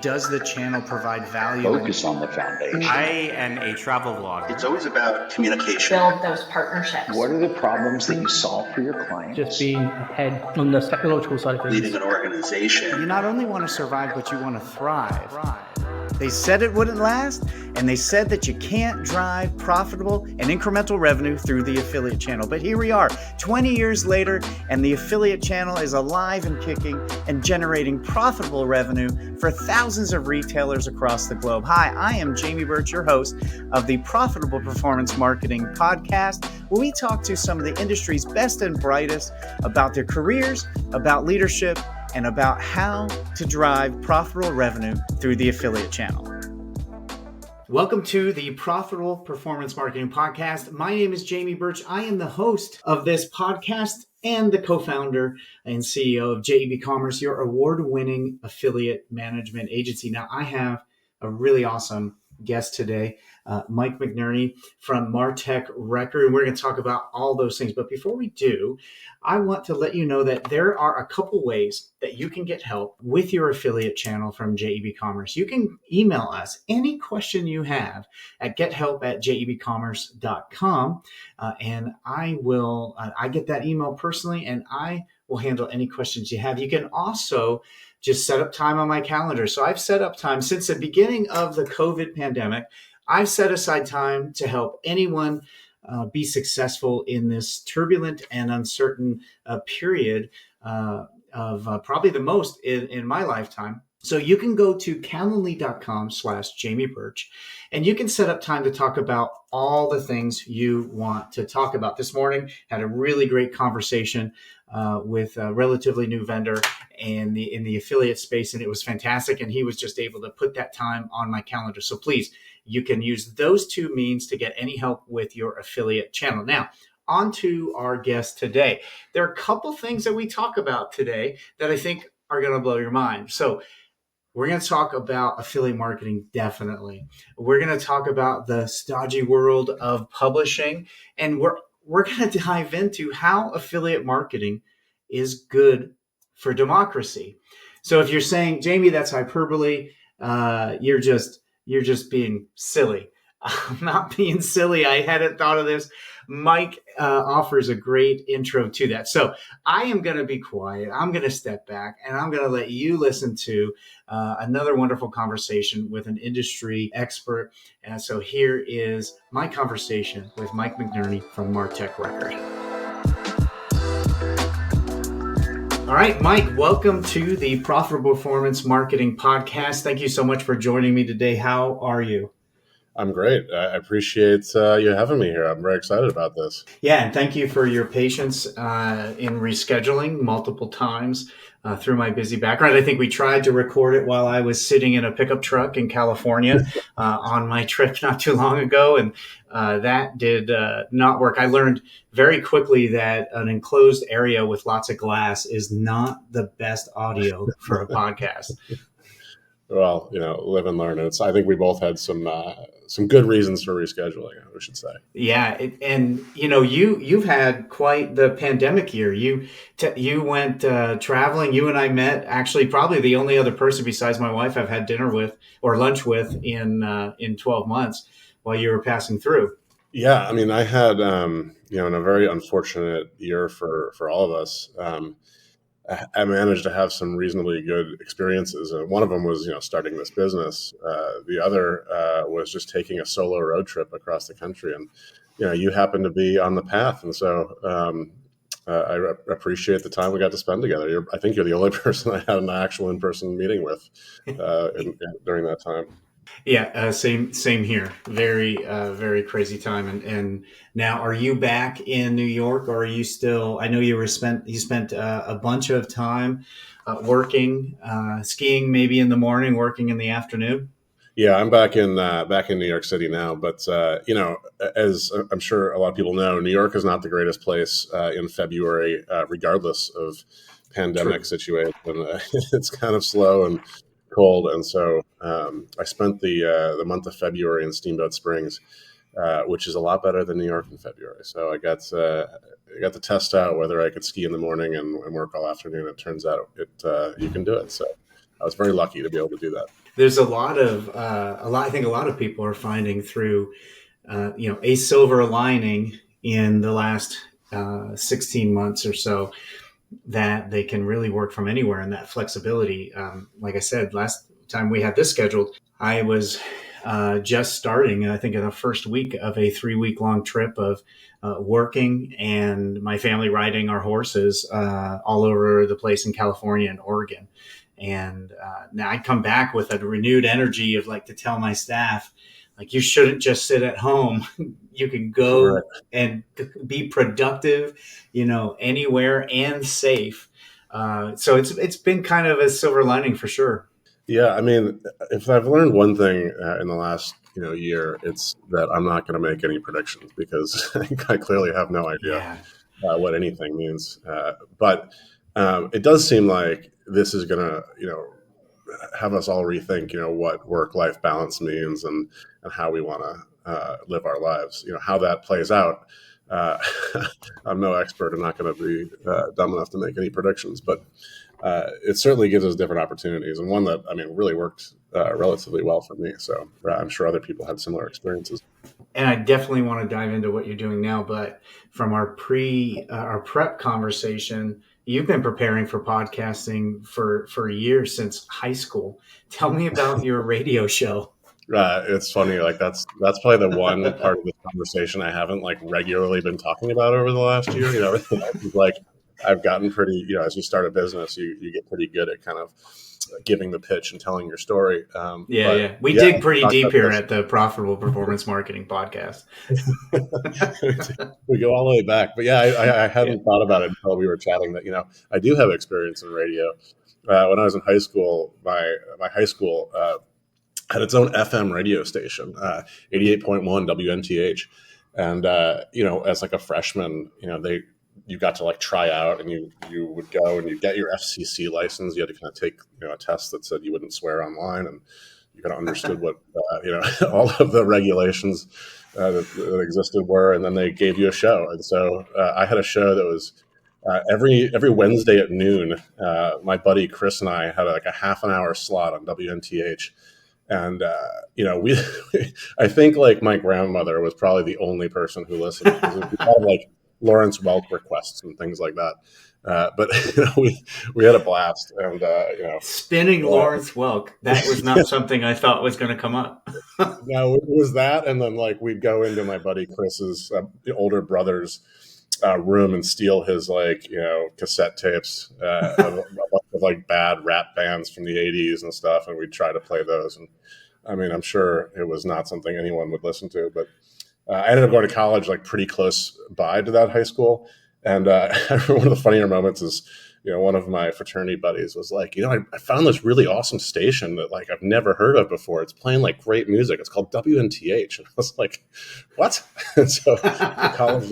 Does the channel provide value? Focus on the foundation. I am a travel vlogger. It's always about communication. Build those partnerships. What are the problems that you solve for your clients? Just being ahead on the technological side of things. Leading an organization. You not only want to survive, but you want to thrive. They said it wouldn't last, and they said that you can't drive profitable and incremental revenue through the affiliate channel. But here we are, 20 years later, and the affiliate channel is alive and kicking and generating profitable revenue for thousands of retailers across the globe. Hi, I am Jamie Birch, your host of the Profitable Performance Marketing Podcast, where we talk to some of the industry's best and brightest about their careers, about leadership, and about how to drive profitable revenue through the affiliate channel. Welcome to the Profitable Performance Marketing Podcast. My name is Jamie Birch. I am the host of this podcast and the co-founder and CEO of JEBCommerce, your award-winning affiliate management agency. Now, I have a really awesome guest today, Mike McNerney from Martech Record, and we're going to talk about all those things. But before we do, I want to let you know that there are a couple ways that you can get help with your affiliate channel from JEBCommerce. You can email us any question you have at gethelp@jebcommerce.com, and I get that email personally, and I will handle any questions you have. You can also just set up time on my calendar. So I've set up time since the beginning of the COVID pandemic. I've set aside time to help anyone be successful in this turbulent and uncertain period of probably the most in my lifetime. So you can go to calendly.com/Jamie Birch, and you can set up time to talk about all the things you want to talk about. This morning, had a really great conversation with a relatively new vendor in the affiliate space, and it was fantastic. And he was just able to put that time on my calendar. So please, you can use those two means to get any help with your affiliate channel. Now, on to our guest today. There are a couple things that we talk about today that I think are going to blow your mind. So we're going to talk about affiliate marketing, definitely. We're going to talk about the stodgy world of publishing, and we're going to dive into how affiliate marketing is good for democracy. So if you're saying, Jamie, that's hyperbole, you're just being silly. I'm not being silly. I hadn't thought of this. Mike offers a great intro to that. So I am going to be quiet. I'm going to step back, and I'm going to let you listen to another wonderful conversation with an industry expert. And so here is my conversation with Mike McNerney from Martech Record. All right, Mike, welcome to the Profitable Performance Marketing Podcast. Thank you so much for joining me today. How are you? I'm great. I appreciate you having me here. I'm very excited about this. Yeah, and thank you for your patience in rescheduling multiple times through my busy background. I think we tried to record it while I was sitting in a pickup truck in California on my trip not too long ago, and that did not work. I learned very quickly that an enclosed area with lots of glass is not the best audio for a podcast. Well, live and learn. I think we both had some good reasons for rescheduling, we should say. Yeah, you've had quite the pandemic year. You went traveling. You and I met, actually, probably the only other person besides my wife I've had dinner with or lunch with in 12 months while you were passing through. Yeah, I mean, I had in a very unfortunate year for all of us. I managed to have some reasonably good experiences. One of them was, starting this business. The other was just taking a solo road trip across the country. And, you happen to be on the path. And so I appreciate the time we got to spend together. I think you're the only person I had an actual in-person meeting with during that time. Yeah, same here. Very, very crazy time. And now, are you back in New York, or are you still? I know you spent a bunch of time working, skiing maybe in the morning, working in the afternoon. Yeah, I'm back in New York City now. But as I'm sure a lot of people know, New York is not the greatest place in February, regardless of pandemic situation. It's kind of slow and cold, and so I spent the month of February in Steamboat Springs, which is a lot better than New York in February. So I got to test out whether I could ski in the morning and work all afternoon. It turns out you can do it. So I was very lucky to be able to do that. there's I think a lot of people are finding through, a silver lining in the last 16 months or so, that they can really work from anywhere, and that flexibility. Like I said, last time we had this scheduled, I was just starting, I think, in the first week of a 3-week long trip of working and my family riding our horses all over the place in California and Oregon. And now I come back with a renewed energy of like to tell my staff, like, you shouldn't just sit at home. You can go Right. and be productive, anywhere, and safe. So it's been kind of a silver lining for sure. Yeah, I mean, if I've learned one thing in the last year, it's that I'm not going to make any predictions, because I clearly have no idea what anything means. But it does seem like this is going to have us all rethink what work-life balance means, and how we want to live our lives. How that plays out. I'm no expert. I'm not going to be dumb enough to make any predictions, but it certainly gives us different opportunities, and one that really worked relatively well for me. So I'm sure other people had similar experiences. And I definitely want to dive into what you're doing now. But from our prep conversation, you've been preparing for podcasting for years, since high school. Tell me about your radio show. It's funny, like that's probably the one part of this conversation I haven't regularly been talking about over the last year. Like I've gotten pretty, as you start a business, you get pretty good at kind of giving the pitch and telling your story. We dig pretty deep here at the Profitable Performance Marketing Podcast. We go all the way back, but I hadn't thought about it until we were chatting that I do have experience in radio. When I was in high school, my high school had its own FM radio station, 88.1 WNTH. And, as like a freshman, you got to try out, and you would go and you get your FCC license. You had to kind of take, a test that said you wouldn't swear online, and you kind of understood what, all of the regulations that existed were, and then they gave you a show. And so I had a show that was every Wednesday at noon. My buddy Chris and I had a half an hour slot on WNTH. And, I think my grandmother was probably the only person who listened, because we had Lawrence Welk requests and things like that. But we had a blast, and spinning Lawrence Welk. That was not something I thought was going to come up. No, it was that. And then we'd go into my buddy Chris's older brother's room and steal his cassette tapes of bad rap bands from the 80s and stuff, and we'd try to play those. And I'm sure it was not something anyone would listen to, but I ended up going to college pretty close by to that high school. And I remember one of the funnier moments is one of my fraternity buddies was like, I found this really awesome station that I've never heard of before. It's playing great music. It's called WNTH. And I was like, what? And so college,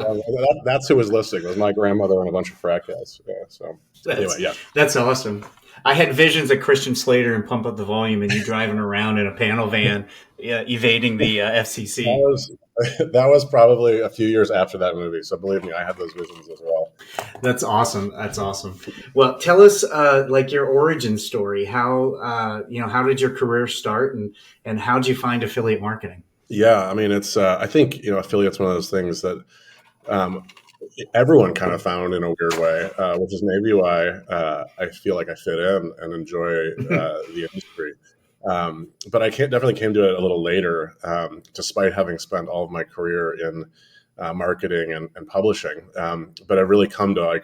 that's who was listening. It was my grandmother and a bunch of frat guys. Yeah, so anyway, yeah. That's awesome. I had visions of Christian Slater and Pump Up the Volume, and you driving around in a panel van, evading the FCC. That was probably a few years after that movie. So believe me, I had those visions as well. That's awesome. That's awesome. Well, tell us your origin story. How did your career start, and how did you find affiliate marketing? Yeah, it's I think affiliate's one of those things that everyone kind of found in a weird way, which is maybe why I feel like I fit in and enjoy the industry. But I definitely came to it a little later, despite having spent all of my career in marketing and publishing. But I've really come to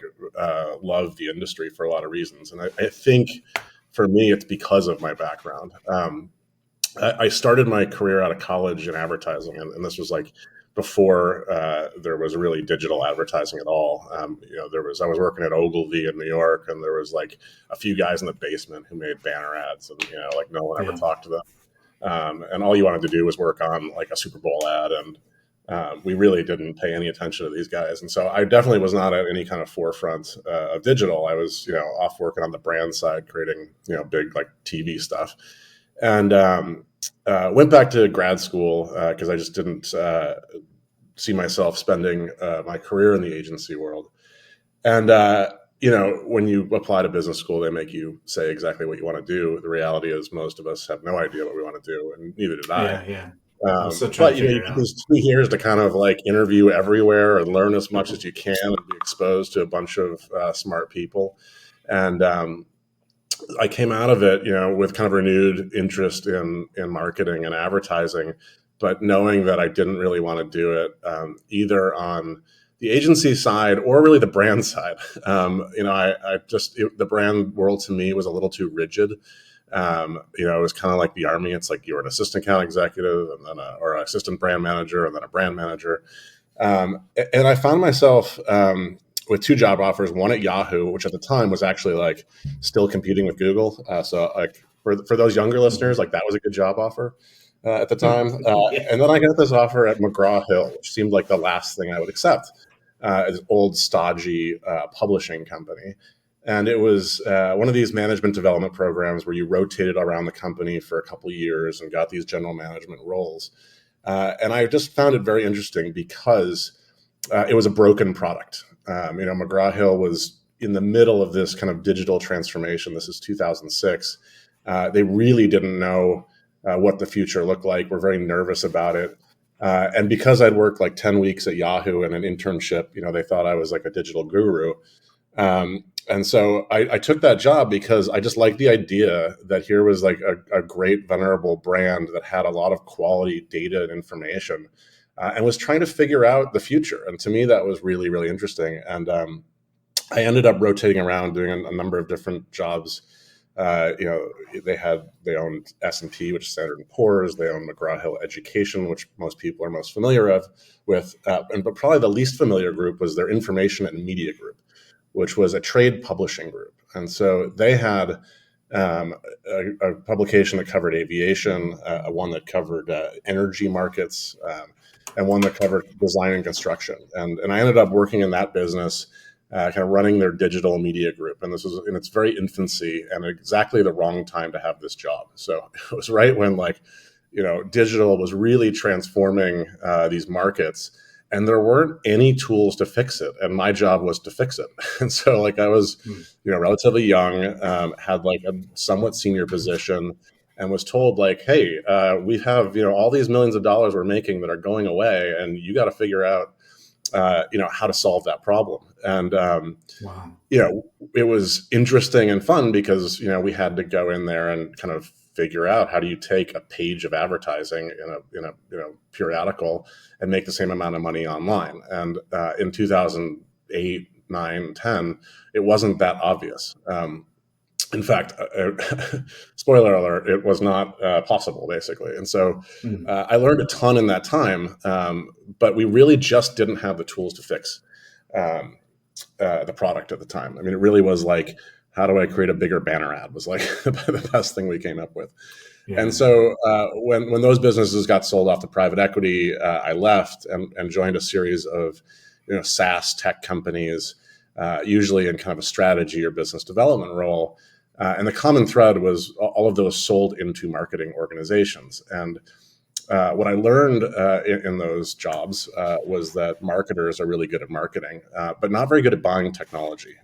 love the industry for a lot of reasons. And I think for me, it's because of my background. I started my career out of college in advertising, and this was before there was really digital advertising at all. I was working at Ogilvy in New York, and there was a few guys in the basement who made banner ads, and no one ever talked to them. And all you wanted to do was work on a Super Bowl ad, and we really didn't pay any attention to these guys. And so I definitely was not at any kind of forefront of digital. I was off working on the brand side, creating big TV stuff, and went back to grad school because I just didn't see myself spending my career in the agency world. And when you apply to business school, they make you say exactly what you want to do. The reality is most of us have no idea what we want to do, and neither did I. Yeah. I'm still trying But to figure you it get out. these 2 years to kind of like interview everywhere and learn as much as you can and be exposed to a bunch of smart people. And I came out of it, with kind of renewed interest in marketing and advertising, but knowing that I didn't really want to do it either on the agency side or really the brand side. The brand world to me was a little too rigid. It was kind of like the army. It's like you're an assistant account executive and then or an assistant brand manager and then a brand manager. And I found myself with 2 job offers, one at Yahoo, which at the time was actually like still competing with Google. So like for those younger listeners, like that was a good job offer at the time. And then I got this offer at McGraw-Hill, which seemed like the last thing I would accept. An old stodgy publishing company. And it was one of these management development programs where you rotated around the company for a couple of years and got these general management roles. And I just found it very interesting because it was a broken product. McGraw-Hill was in the middle of this kind of digital transformation. This is 2006. They really didn't know what the future looked like. We're very nervous about it. And because I'd worked like 10 weeks at Yahoo and an internship, they thought I was like a digital guru. And so I took that job because I just liked the idea that here was like a great, venerable brand that had a lot of quality data and information and was trying to figure out the future. And to me, that was really, really interesting. And I ended up rotating around doing a number of different jobs. They owned S&P, which is Standard & Poor's. They owned McGraw-Hill Education, which most people are most familiar with. But probably the least familiar group was their information and media group, which was a trade publishing group. And so they had a publication that covered aviation, one that covered energy markets, and one that covered design and construction. And I ended up working in that business, kind of running their digital media group. And this was in its very infancy and exactly the wrong time to have this job. So it was right when digital was really transforming these markets. And there weren't any tools to fix it. And my job was to fix it. And so I was, relatively young, had like a somewhat senior position and was told hey, we have, all these millions of dollars we're making that are going away. And you got to figure out, how to solve that problem. And, Wow. It was interesting and fun because, we had to go in there and kind of figure out how do you take a page of advertising in a periodical and make the same amount of money online. And in 2008, 9, 10, it wasn't that obvious. In fact, spoiler alert, it was not possible, basically. And so I learned a ton in that time, but we really just didn't have the tools to fix the product at the time. I mean, it really was like, how do I create a bigger banner ad was like the best thing we came up with. Yeah. And so when those businesses got sold off to private equity, I left and joined a series of SaaS tech companies, usually in kind of a strategy or business development role. And the common thread was all of those sold into marketing organizations. And what I learned in those jobs was that marketers are really good at marketing, but not very good at buying technology.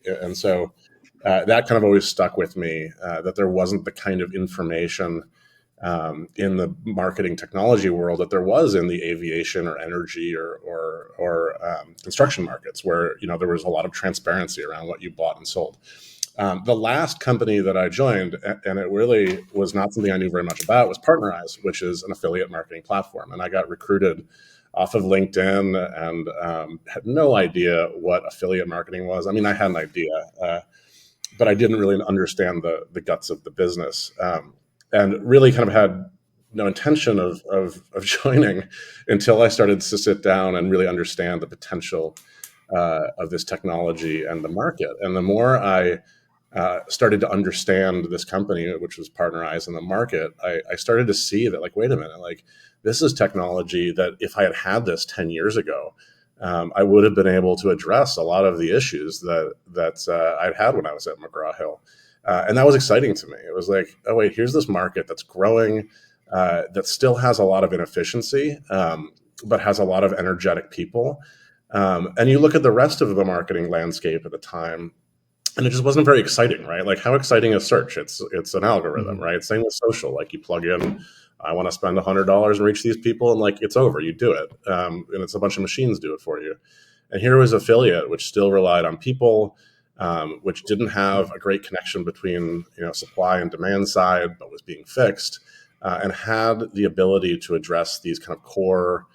And so that kind of always stuck with me, that there wasn't the kind of information in the marketing technology world that there was in the aviation or energy or construction markets, where there was a lot of transparency around what you bought and sold. The last company that I joined, and it really was not something I knew very much about, was PartnerEyes, which is an affiliate marketing platform. And I got recruited off of LinkedIn and had no idea what affiliate marketing was. I mean, I had an idea, but I didn't really understand the guts of the business, and really kind of had no intention of joining until I started to sit down and really understand the potential of this technology and the market. And the more I started to understand this company, which was PartnerEyes, in the market, I started to see that, wait a minute, this is technology that if I had had this 10 years ago, I would have been able to address a lot of the issues that I'd had when I was at McGraw-Hill. And that was exciting to me. It was like, oh, wait, here's this market that's growing, that still has a lot of inefficiency, but has a lot of energetic people. And you look at the rest of the marketing landscape at the time, and it just wasn't very exciting, right? Like, how exciting is search? It's an algorithm, right? Same with social. Like, you plug in, I want to spend $100 and reach these people, and like, it's over. You do it, and it's a bunch of machines do it for you. And here was affiliate, which still relied on people, which didn't have a great connection between supply and demand side, but was being fixed, and had the ability to address these kind of core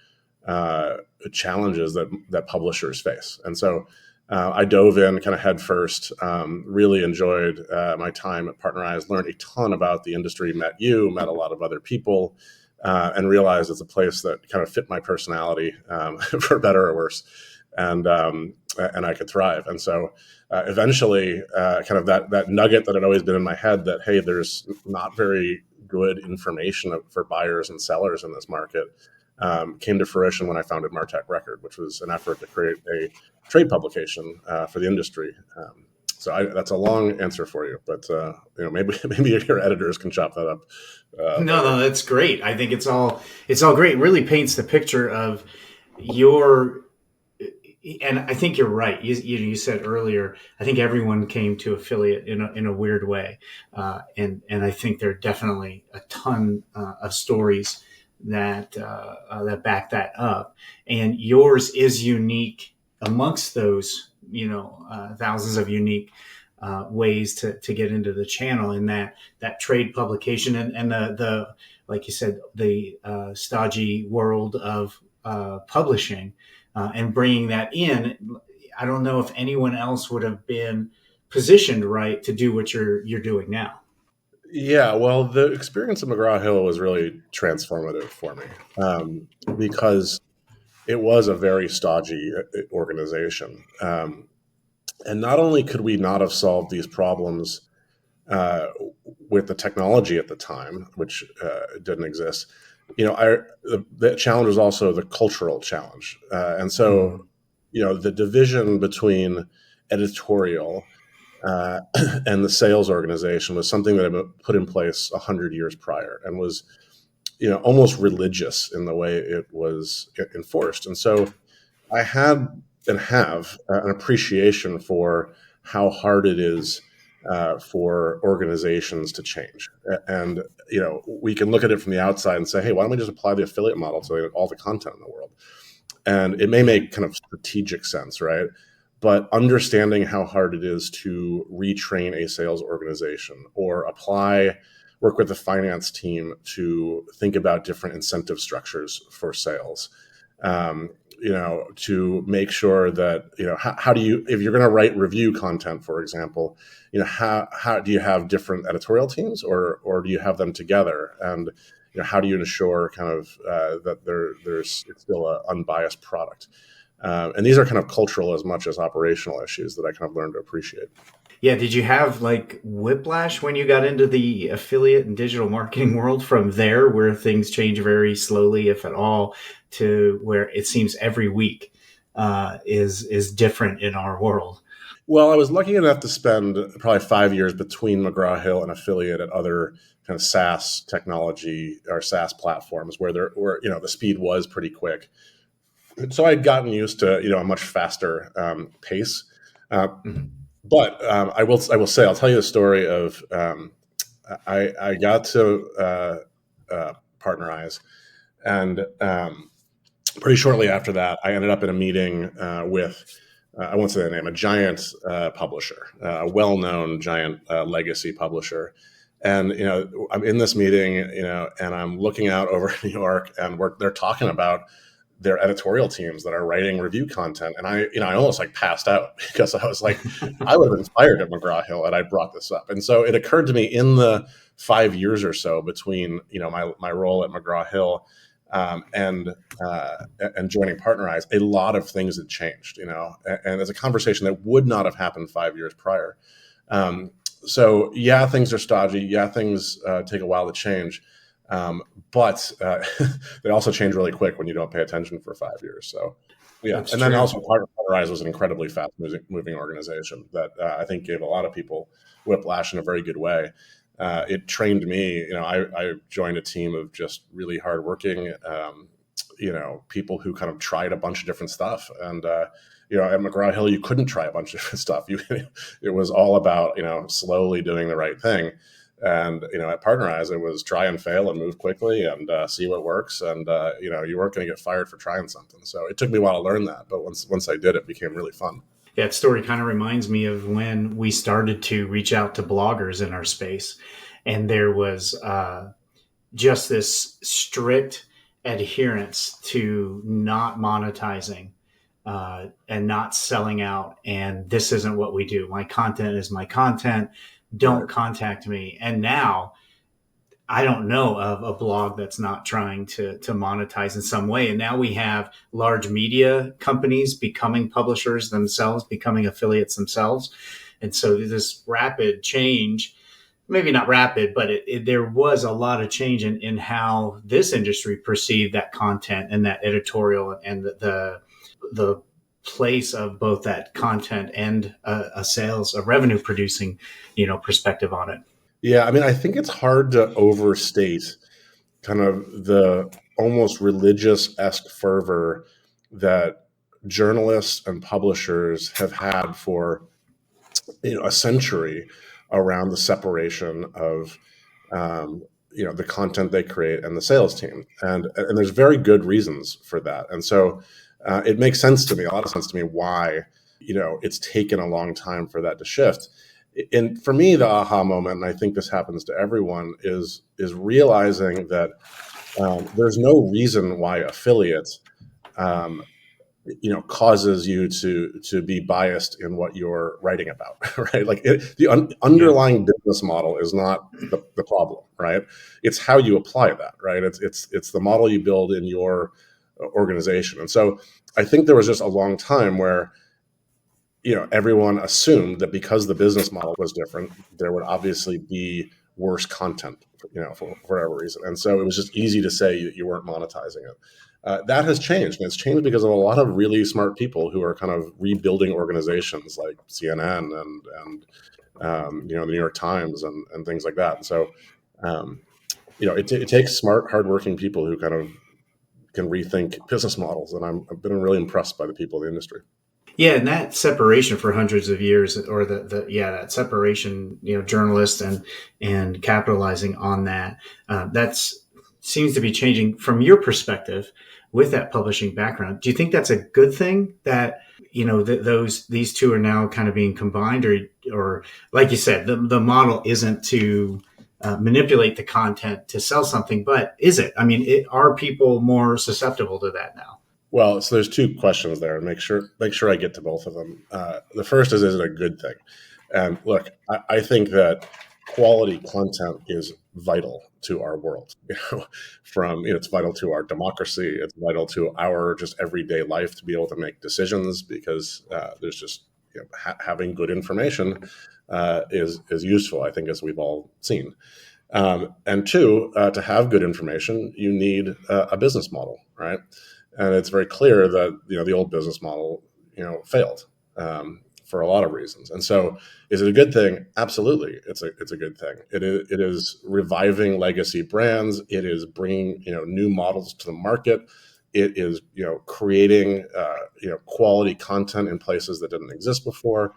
challenges that publishers face. And so I dove in kind of head first, really enjoyed my time at Partnerize, learned a ton about the industry, met a lot of other people, and realized it's a place that kind of fit my personality, for better or worse. And I could thrive. And so eventually, kind of that nugget that had always been in my head that, hey, there's not very good information for buyers and sellers in this market, came to fruition when I founded Martech Record, which was an effort to create a trade publication for the industry. So that's a long answer for you, but maybe your editors can chop that up. No, that's great. I think it's all great. It really paints the picture of your. And I think you're right. You said earlier, I think everyone came to affiliate in a weird way, and I think there are definitely a ton of stories that back that up. And yours is unique amongst those, thousands of unique ways to get into the channel in that trade publication and the like you said, the stodgy world of publishing. And bringing that in, I don't know if anyone else would have been positioned right to do what you're doing now. Yeah, well, the experience at McGraw-Hill was really transformative for me, because it was a very stodgy organization. And not only could we not have solved these problems with the technology at the time, which didn't exist, the challenge was also the cultural challenge. And so, the division between editorial and the sales organization was something that had been put in place 100 years prior and was, almost religious in the way it was enforced. And so I had and have an appreciation for how hard it is for organizations to change. And, we can look at it from the outside and say, hey, why don't we just apply the affiliate model to all the content in the world? And it may make kind of strategic sense, right? But understanding how hard it is to retrain a sales organization or work with the finance team to think about different incentive structures for sales, to make sure that, how do you, if you're going to write review content, for example, how do you have different editorial teams or do you have them together? And, how do you ensure kind of that there's still an unbiased product? And these are kind of cultural as much as operational issues that I kind of learned to appreciate. Yeah. Did you have like whiplash when you got into the affiliate and digital marketing world from there, where things change very slowly, if at all, to where it seems every week is different in our world? Well, I was lucky enough to spend probably 5 years between McGraw-Hill and affiliate at other kind of SaaS technology or SaaS platforms where the speed was pretty quick. So I'd gotten used to, a much faster pace. But I will say, I'll tell you a story of I got to Partnerize, and pretty shortly after that, I ended up in a meeting with, I won't say the name, a giant publisher, a well-known giant legacy publisher. And, I'm in this meeting, and I'm looking out over New York, and they're talking about their editorial teams that are writing review content. And I almost like passed out because I was like, I would have been fired at McGraw-Hill and I brought this up. And so it occurred to me in the 5 years or so between, my role at McGraw-Hill and joining Partnerize, a lot of things had changed, and it's a conversation that would not have happened 5 years prior. So yeah, things are stodgy. Yeah, things take a while to change. But they also change really quick when you don't pay attention for 5 years. So yeah. That's and true. Then also Partnerize was an incredibly fast moving organization that I think gave a lot of people whiplash in a very good way. It trained me, I joined a team of just really hardworking, people who kind of tried a bunch of different stuff. And, at McGraw-Hill, you couldn't try a bunch of different stuff. It was all about, slowly doing the right thing. And, at Partnerize, it was try and fail and move quickly and see what works. And, you weren't going to get fired for trying something. So it took me a while to learn that. But once I did, it became really fun. That story kind of reminds me of when we started to reach out to bloggers in our space. And there was just this strict adherence to not monetizing and not selling out. And this isn't what we do. My content is my content. Don't contact me. And now I don't know of a blog that's not trying to monetize in some way. And now we have large media companies becoming publishers themselves, becoming affiliates themselves. And so this rapid change, maybe not rapid, but there was a lot of change in how this industry perceived that content and that editorial and the place of both that content and a revenue producing, perspective on it. Yeah, I mean, I think it's hard to overstate kind of the almost religious-esque fervor that journalists and publishers have had for a century around the separation of the content they create and the sales team, and there's very good reasons for that. And so it makes sense to me, a lot of sense to me, why it's taken a long time for that to shift. And for me, the aha moment, and I think this happens to everyone, is realizing that there's no reason why affiliates, causes you to be biased in what you're writing about, right? Like the underlying business model is not the problem, right? It's how you apply that, right? It's the model you build in your organization. And so I think there was just a long time where everyone assumed that because the business model was different, there would obviously be worse content, for whatever reason. And so it was just easy to say you weren't monetizing it. That has changed. And it's changed because of a lot of really smart people who are kind of rebuilding organizations like CNN and the New York Times and things like that. And so, it takes smart, hardworking people who kind of can rethink business models. And I've been really impressed by the people in the industry. Yeah, and that separation for hundreds of years, or that separation, journalists and capitalizing on that, seems to be changing from your perspective with that publishing background. Do you think that's a good thing that these two are now kind of being combined, or like you said, the model isn't to manipulate the content to sell something, but is it? I mean, are people more susceptible to that now? Well, so there's two questions there, and make sure I get to both of them. The first is it a good thing? And look, I think that quality content is vital to our world. It's vital to our democracy. It's vital to our just everyday life to be able to make decisions, because there's just having good information is useful, I think, as we've all seen. And two, to have good information, you need a business model, right? And it's very clear that the old business model failed for a lot of reasons. And so, is it a good thing? Absolutely, it's a good thing. It is reviving legacy brands. It is bringing new models to the market. It is creating quality content in places that didn't exist before.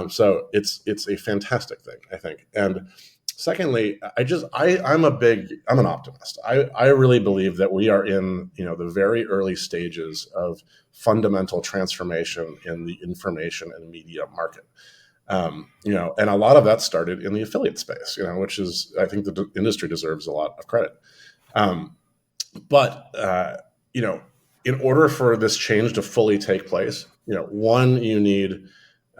So it's a fantastic thing, I think. And secondly, I'm an optimist. I really believe that we are in the very early stages of fundamental transformation in the information and media market. And a lot of that started in the affiliate space, which is, I think, the industry deserves a lot of credit. But in order for this change to fully take place, one, you need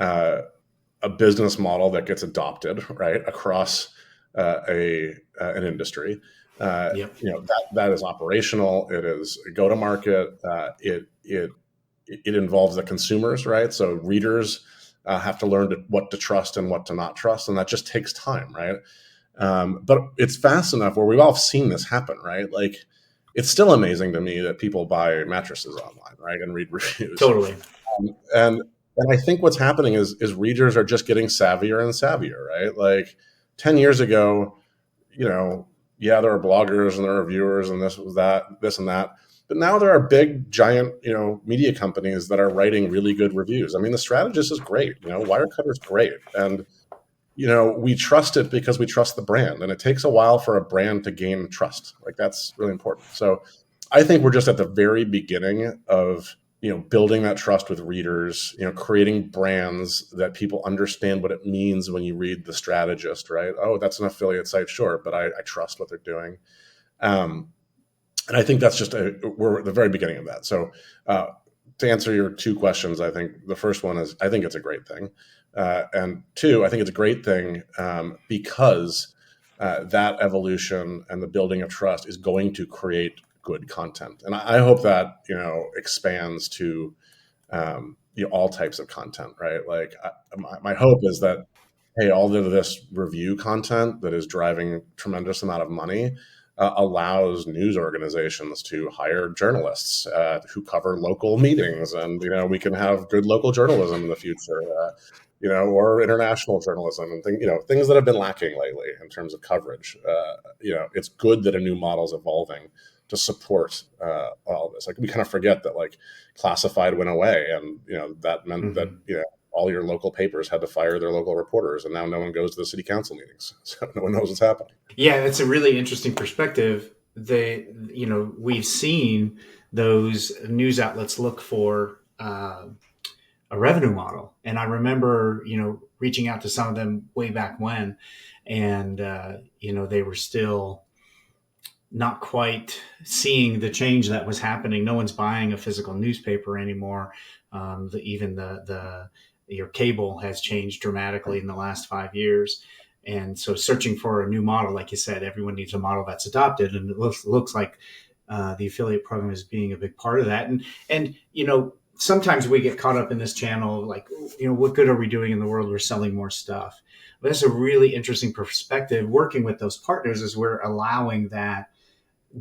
a business model that gets adopted right across an industry. Yep. That is operational. It is go to market. It involves the consumers, right? So readers have to learn what to trust and what to not trust, and that just takes time, right? But it's fast enough where we've all seen this happen, right? Like, it's still amazing to me that people buy mattresses online, right, and read reviews. Totally. And I think what's happening is readers are just getting savvier and savvier, right? Like 10 years ago, there are bloggers and there are reviewers and this and that. But now there are big, giant, media companies that are writing really good reviews. I mean, The Strategist is great. Wirecutter is great. And, we trust it because we trust the brand. And it takes a while for a brand to gain trust. Like, that's really important. So I think we're just at the very beginning of, building that trust with readers, creating brands that people understand what it means when you read The Strategist, right? Oh, that's an affiliate site, sure, but I trust what they're doing. And I think that's just we're at the very beginning of that. So to answer your two questions, I think the first one is, I think it's a great thing. And two, I think it's a great thing because that evolution and the building of trust is going to create good content. And I hope that, expands to all types of content, right? Like my hope is that, hey, all of this review content that is driving a tremendous amount of money allows news organizations to hire journalists who cover local meetings, and we can have good local journalism in the future, or international journalism and things that have been lacking lately in terms of coverage. It's good that a new model is evolving to support all of this. Like, we kind of forget that classified went away, and that meant that all your local papers had to fire their local reporters, and now no one goes to the city council meetings, so no one knows what's happening. Yeah, it's a really interesting perspective. We've seen those news outlets look for a revenue model, and I remember reaching out to some of them way back when, and they were still not quite seeing the change that was happening. No one's buying a physical newspaper anymore. Your cable has changed dramatically in the last 5 years. And so searching for a new model, like you said, everyone needs a model that's adopted. And it looks like the affiliate program is being a big part of that. And sometimes we get caught up in this channel, like, what good are we doing in the world? We're selling more stuff. But that's a really interesting perspective. Working with those partners is we're allowing that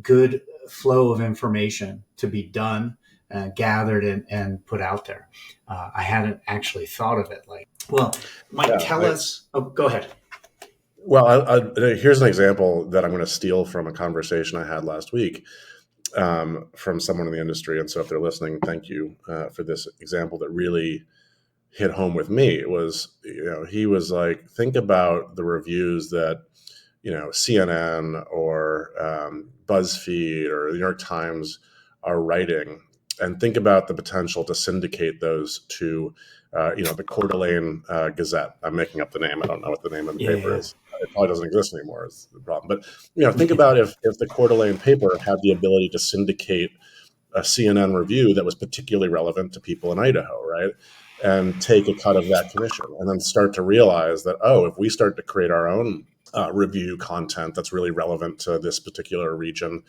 good flow of information to be done, gathered and put out there. I hadn't actually thought of it Mike, tell us. Oh, go ahead. Well, here's an example that I'm going to steal from a conversation I had last week from someone in the industry. And so if they're listening, thank you for this example that really hit home with me. It was, he was like, think about the reviews that, CNN or BuzzFeed or the New York Times are writing, and think about the potential to syndicate those to, the Coeur d'Alene Gazette. I'm making up the name. I don't know what the name of the paper is. It probably doesn't exist anymore is the problem. But, think about if the Coeur d'Alene paper had the ability to syndicate a CNN review that was particularly relevant to people in Idaho, right? And take a cut of that commission, and then start to realize that, if we start to create our own review content that's really relevant to this particular region,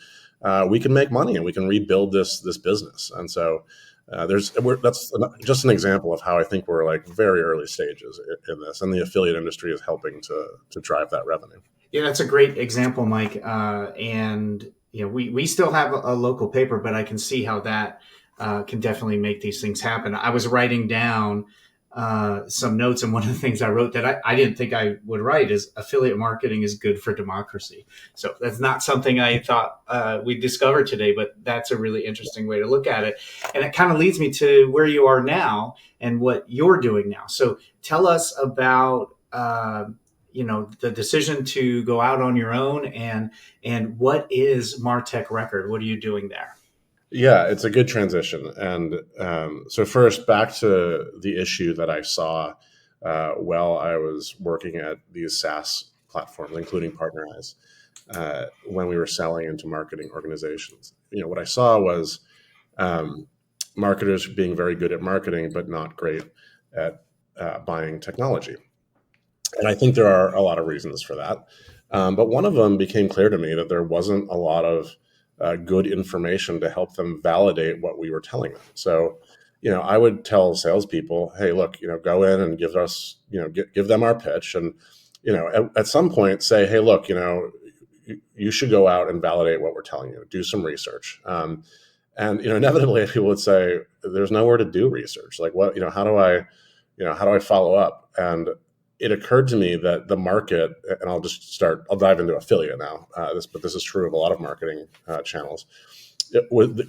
we can make money and we can rebuild this business. And so that's just an example of how I think we're very early stages in this, and the affiliate industry is helping to drive that revenue. Yeah, that's a great example, Mike. And we still have a local paper, but I can see how that can definitely make these things happen. I was writing down some notes, and one of the things I wrote that I didn't think I would write is affiliate marketing is good for democracy. So that's not something I thought we'd discover today, but that's a really interesting way to look at it. And it kind of leads me to where you are now and what you're doing now. So tell us about the decision to go out on your own, and what is Martech Record? What are you doing there? Yeah, it's a good transition. And so first, back to the issue that I saw while I was working at these SaaS platforms, including PartnerEyes, when we were selling into marketing organizations. What I saw was marketers being very good at marketing, but not great at buying technology. And I think there are a lot of reasons for that. But one of them became clear to me that there wasn't a lot of good information to help them validate what we were telling them. So, I would tell salespeople, hey, look, go in and give us, give them our pitch. And, at some point say, hey, look, you should go out and validate what we're telling you, do some research. And, inevitably people would say, there's nowhere to do research. Like what, how do I follow up? And it occurred to me that the market, and I'll dive into affiliate now, but this is true of a lot of marketing channels.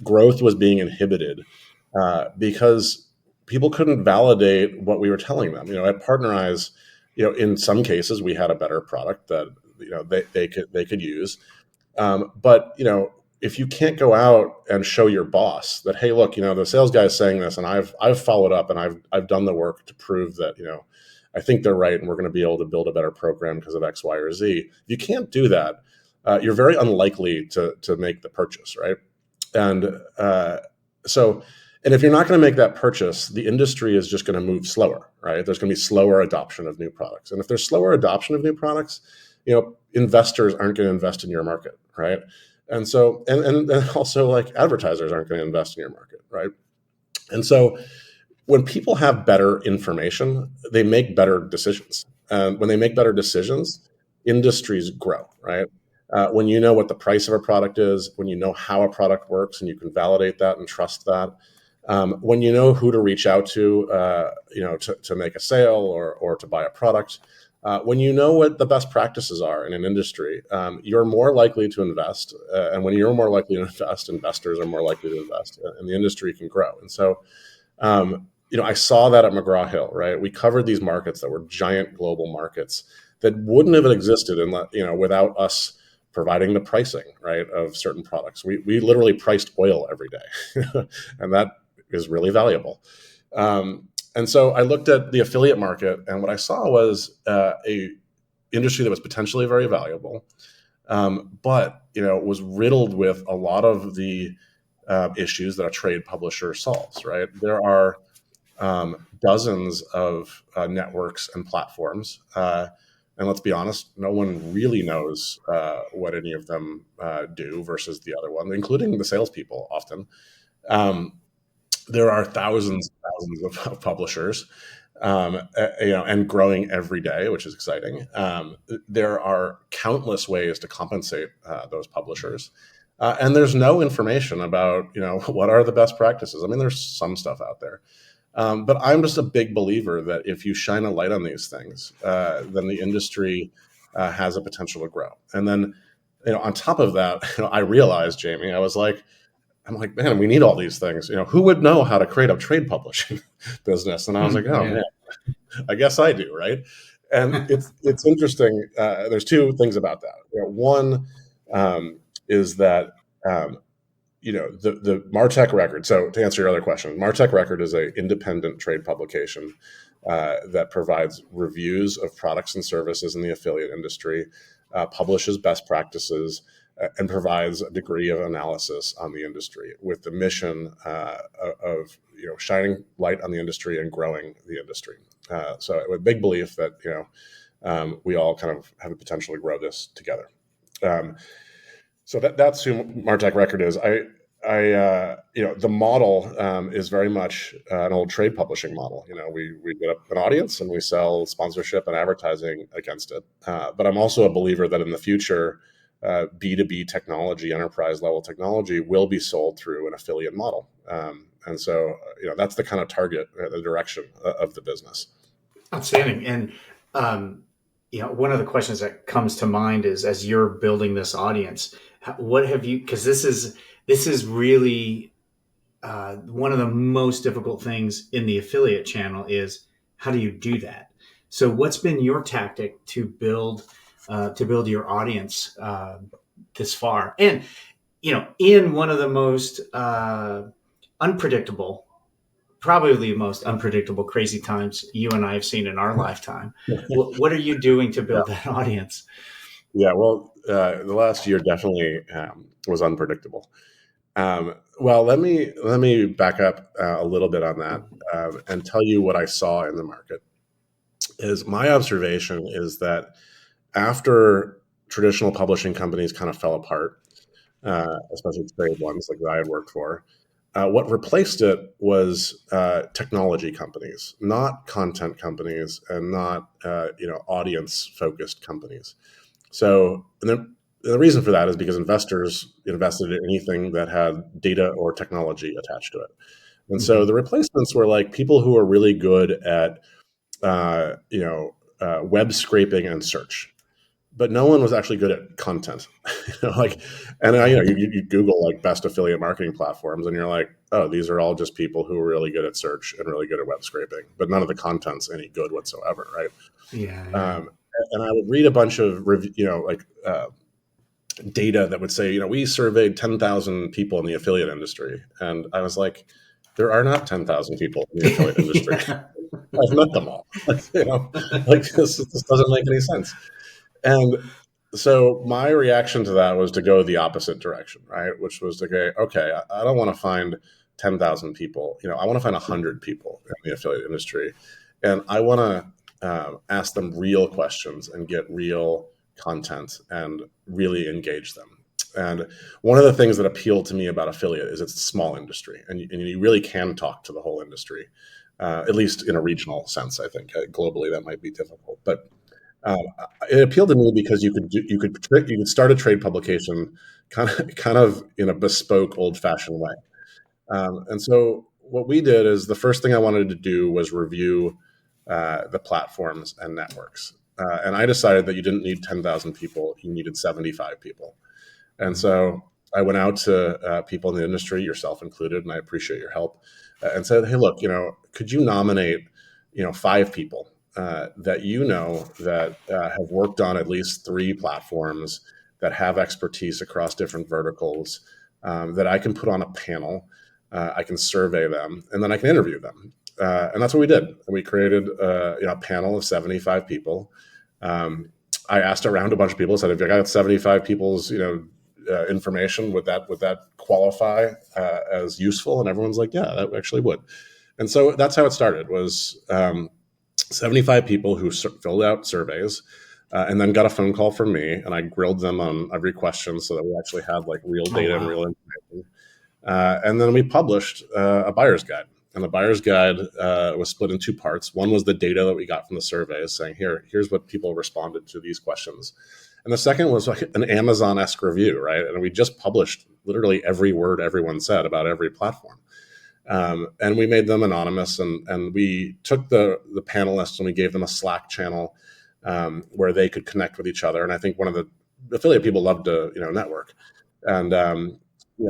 growth was being inhibited because people couldn't validate what we were telling them. At Partnerize, in some cases we had a better product that they could use, but if you can't go out and show your boss that, hey, look, the sales guy is saying this, and I've followed up and I've done the work to prove that I think they're right, and we're going to be able to build a better program because of X, Y, or Z. If you can't do that, you're very unlikely to make the purchase, right? And and if you're not going to make that purchase, the industry is just going to move slower, right? There's going to be slower adoption of new products, and if there's slower adoption of new products, investors aren't going to invest in your market, right? And so, and also, like, advertisers aren't going to invest in your market, right? And so, when people have better information, they make better decisions. And when they make better decisions, industries grow, right? When you know what the price of a product is, when you know how a product works, and you can validate that and trust that, when you know who to reach out to, to make a sale or to buy a product, when you know what the best practices are in an industry, you're more likely to invest. And when you're more likely to invest, investors are more likely to invest, and the industry can grow. And so, I saw that at McGraw-Hill, right? We covered these markets that were giant global markets that wouldn't have existed without us providing the pricing, right, of certain products. We literally priced oil every day, and that is really valuable. And so I looked at the affiliate market, and what I saw was a industry that was potentially very valuable, but was riddled with a lot of the issues that a trade publisher solves. Right, there are dozens of networks and platforms, and let's be honest, no one really knows what any of them do versus the other one, including the salespeople often. There are thousands of publishers, and growing every day, which is exciting. There are countless ways to compensate those publishers, and there's no information about what are the best practices. I mean, there's some stuff out there, but I'm just a big believer that if you shine a light on these things, then the industry has a potential to grow. And then, on top of that, I realized, Jamie, I'm like, man, we need all these things. Who would know how to create a trade publishing business? And I was like, oh, man, I guess I do, right? And it's interesting. There's two things about that. One is that the Martech Record. So to answer your other question, Martech Record is an independent trade publication that provides reviews of products and services in the affiliate industry, publishes best practices, and provides a degree of analysis on the industry with the mission of shining light on the industry and growing the industry. So with big belief that we all kind of have the potential to grow this together. So that's who Martech Record is. The model is very much an old trade publishing model. We get up an audience and we sell sponsorship and advertising against it. But I'm also a believer that in the future, B2B technology, enterprise level technology will be sold through an affiliate model. And so, that's the kind of target, the direction of the business. Outstanding. And, one of the questions that comes to mind is, as you're building this audience, what have you, because this is really one of the most difficult things in the affiliate channel is, how do you do that? So what's been your tactic to build your audience this far? And, in one of the most unpredictable, probably the most unpredictable, crazy times you and I have seen in our lifetime, what are you doing to build that audience? Yeah, well, the last year definitely was unpredictable. Well, let me back up a little bit on that and tell you what I saw in the market. My observation is that after traditional publishing companies kind of fell apart, especially trade ones like that I had worked for, what replaced it was technology companies, not content companies, and not audience-focused companies. So, and then the reason for that is because investors invested in anything that had data or technology attached to it. And so the replacements were like people who are really good at web scraping and search. but no one was actually good at content. You Google like best affiliate marketing platforms, and you're like, oh, these are all just people who are really good at search and really good at web scraping, but none of the content's any good whatsoever, right? Yeah. And I would read a bunch of data that would say, we surveyed 10,000 people in the affiliate industry, and I was like, there are not 10,000 people in the affiliate industry. I've met them all. This doesn't make any sense. And so my reaction to that was to go the opposite direction, right? Which was to go, okay, I don't want to find 10,000 people. I want to find 100 people in the affiliate industry, and I want to ask them real questions and get real content and really engage them. And one of the things that appealed to me about affiliate is it's a small industry, and you really can talk to the whole industry, at least in a regional sense. I think globally that might be difficult, but it appealed to me because you could start a trade publication kind of in a bespoke, old-fashioned way. And so what we did is the first thing I wanted to do was review the platforms and networks. And I decided that you didn't need 10,000 people, you needed 75 people. And so I went out to people in the industry, yourself included, and I appreciate your help, and said, hey, look, could you nominate, 5 people that that have worked on at least 3 platforms, that have expertise across different verticals, that I can put on a panel, I can survey them, and then I can interview them. And that's what we did. We created a panel of 75 people. I asked around a bunch of people, said, if I got 75 people's information, would that qualify as useful? And everyone's like, yeah, that actually would. And so that's how it started, was 75 people who filled out surveys, and then got a phone call from me, and I grilled them on every question so that we actually had like real data and real information. And then we published a buyer's guide. And the buyer's guide was split in 2 parts. One was the data that we got from the surveys, saying, here's what people responded to these questions. And the second was like an Amazon-esque review, right? And we just published literally every word everyone said about every platform. And we made them anonymous, and we took the panelists and we gave them a Slack channel where they could connect with each other. And I think one of the affiliate people loved to network. And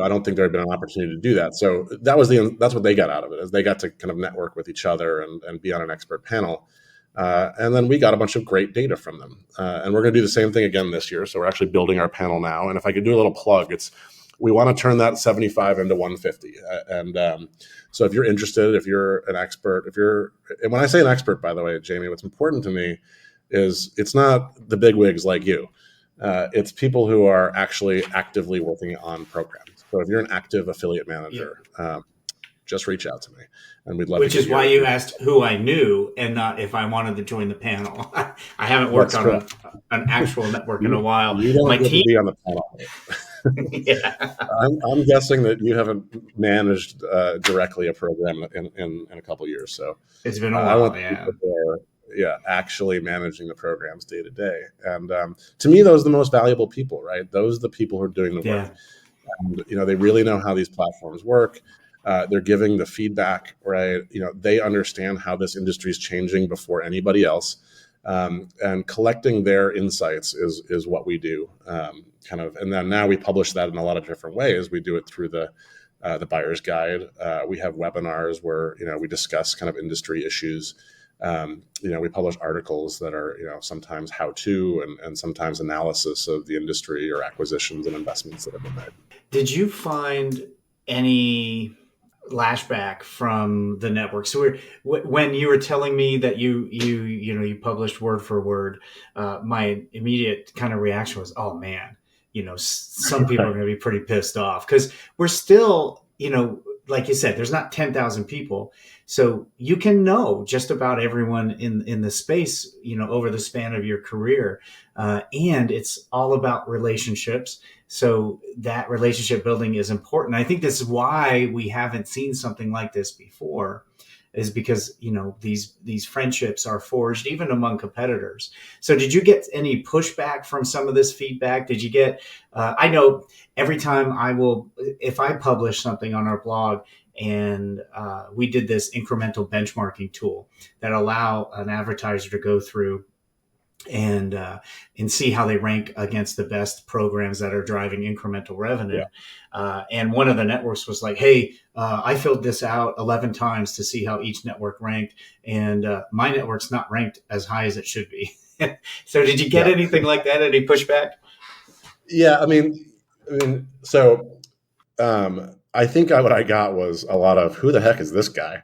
I don't think there had been an opportunity to do that. So that's what they got out of it, is they got to kind of network with each other and be on an expert panel. And then we got a bunch of great data from them. And we're going to do the same thing again this year. So we're actually building our panel now. And if I could do a little plug, we want to turn that 75 into 150. So if you're interested, if you're an expert, and when I say an expert, by the way, Jamie, what's important to me is it's not the bigwigs like you. It's people who are actually actively working on programs. So if you're an active affiliate manager, just reach out to me, and we'd love. Which is why you asked who I knew and not if I wanted to join the panel. I haven't worked on an actual network in a while. You don't get to be on the panel. Yeah. I'm guessing that you haven't managed directly a program in a couple of years. So it's been a while. I want actually managing the programs day to day. And to me, those are the most valuable people, right? Those are the people who are doing the work. And, they really know how these platforms work. They're giving the feedback, right? They understand how this industry is changing before anybody else. And collecting their insights is what we do. And then now we publish that in a lot of different ways. We do it through the buyer's guide. We have webinars where, we discuss kind of industry issues. We publish articles that are, sometimes how-to and sometimes analysis of the industry or acquisitions and investments that have been made. Did you find any lashback from the network? So when you were telling me that you published word for word, my immediate kind of reaction was, oh man, some people are going to be pretty pissed off, because we're still, like you said, there's not 10,000 people. So you can know just about everyone in the space, over the span of your career. And it's all about relationships. So that relationship building is important. I think this is why we haven't seen something like this before, is because, these friendships are forged even among competitors. So did you get any pushback from some of this feedback? Did you get, I know every time if I publish something on our blog, and we did this incremental benchmarking tool that allow an advertiser to go through and see how they rank against the best programs that are driving incremental revenue. And one of the networks was like, hey, I filled this out 11 times to see how each network ranked, and my network's not ranked as high as it should be. So did you get anything like that? Any pushback? Yeah, so I think what I got was a lot of who the heck is this guy?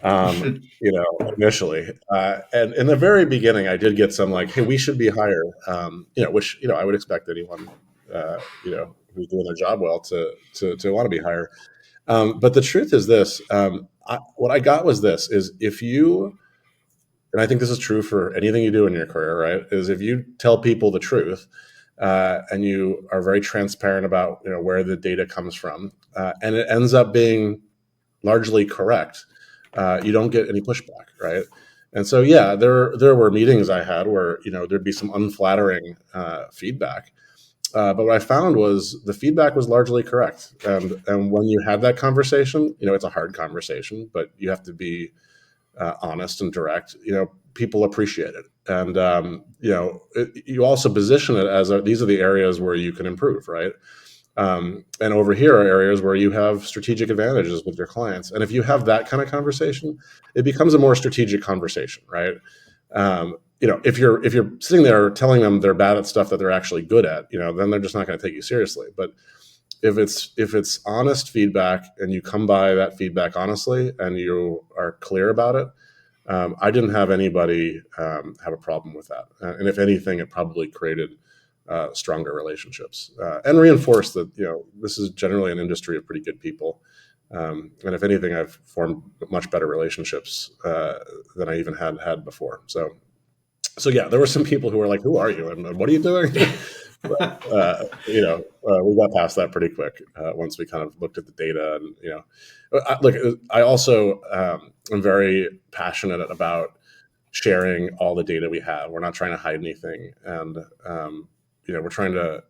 Initially. And in the very beginning, I did get some like, hey, we should be higher, which, I would expect anyone, who's doing their job well to want to be higher. But the truth is this, what I got was this, is if you, and I think this is true for anything you do in your career, right, is if you tell people the truth, and you are very transparent about, where the data comes from, and it ends up being largely correct, you don't get any pushback, right? And so, yeah, there were meetings I had where, there'd be some unflattering feedback. But what I found was the feedback was largely correct. And when you have that conversation, it's a hard conversation, but you have to be honest and direct. People appreciate it. And, you also position it as these are the areas where you can improve, right? And over here are areas where you have strategic advantages with your clients. And if you have that kind of conversation, it becomes a more strategic conversation, right? If you're sitting there telling them they're bad at stuff that they're actually good at, then they're just not going to take you seriously. But if it's honest feedback and you come by that feedback honestly and you are clear about it, I didn't have anybody have a problem with that. And if anything, it probably created stronger relationships and reinforced that this is generally an industry of pretty good people, and if anything, I've formed much better relationships than I even had before. So yeah, there were some people who were like, "Who are you? And what are you doing?" But, we got past that pretty quick once we kind of looked at the data. And I also am very passionate about sharing all the data we have. We're not trying to hide anything, and we're trying to,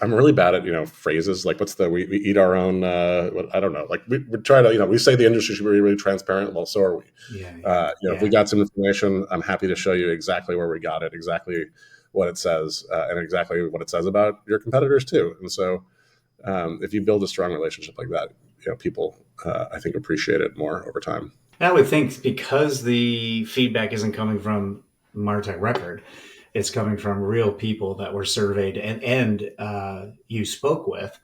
I'm really bad at, phrases like we eat our own, I don't know, like we try to, we say the industry should be really, really transparent. Well, so are we. If we got some information, I'm happy to show you exactly where we got it, exactly what it says, and exactly what it says about your competitors too. And so if you build a strong relationship like that, people, I think, appreciate it more over time. I would think because the feedback isn't coming from Martech Record, it's coming from real people that were surveyed and you spoke with.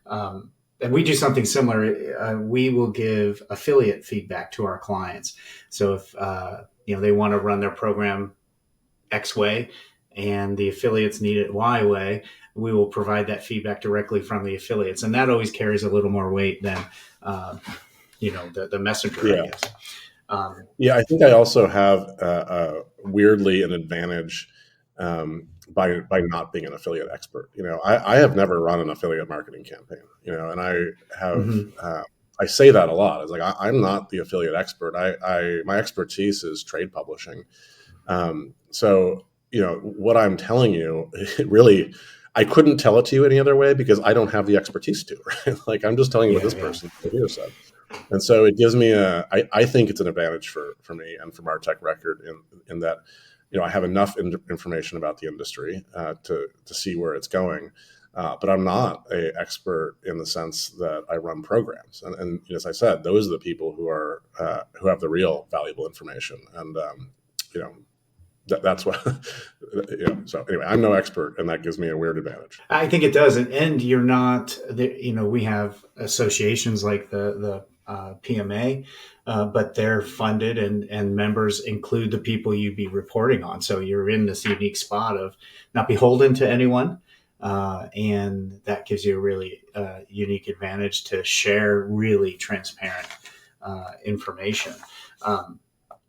And we do something similar. We will give affiliate feedback to our clients. So if they want to run their program X way and the affiliates need it Y way, we will provide that feedback directly from the affiliates. And that always carries a little more weight than the messenger, yeah. I guess. I think I also have weirdly an advantage by not being an affiliate expert. I have never run an affiliate marketing campaign, and I have, I say that a lot. It's like, I'm not the affiliate expert. My expertise is trade publishing. So, what I'm telling you, really, I couldn't tell it to you any other way because I don't have the expertise to, right? Like, I'm just telling you what this person here said. And so it gives me I think it's an advantage for me and for Martech Record in that, I have enough information about the industry to see where it's going. But I'm not an expert in the sense that I run programs. And as I said, those are the people who have the real valuable information. And, that's what, so anyway, I'm no expert, and that gives me a weird advantage. I think it does. And you're not, we have associations like the PMA, but they're funded and members include the people you'd be reporting on. So you're in this unique spot of not beholden to anyone. And that gives you a really unique advantage to share really transparent information.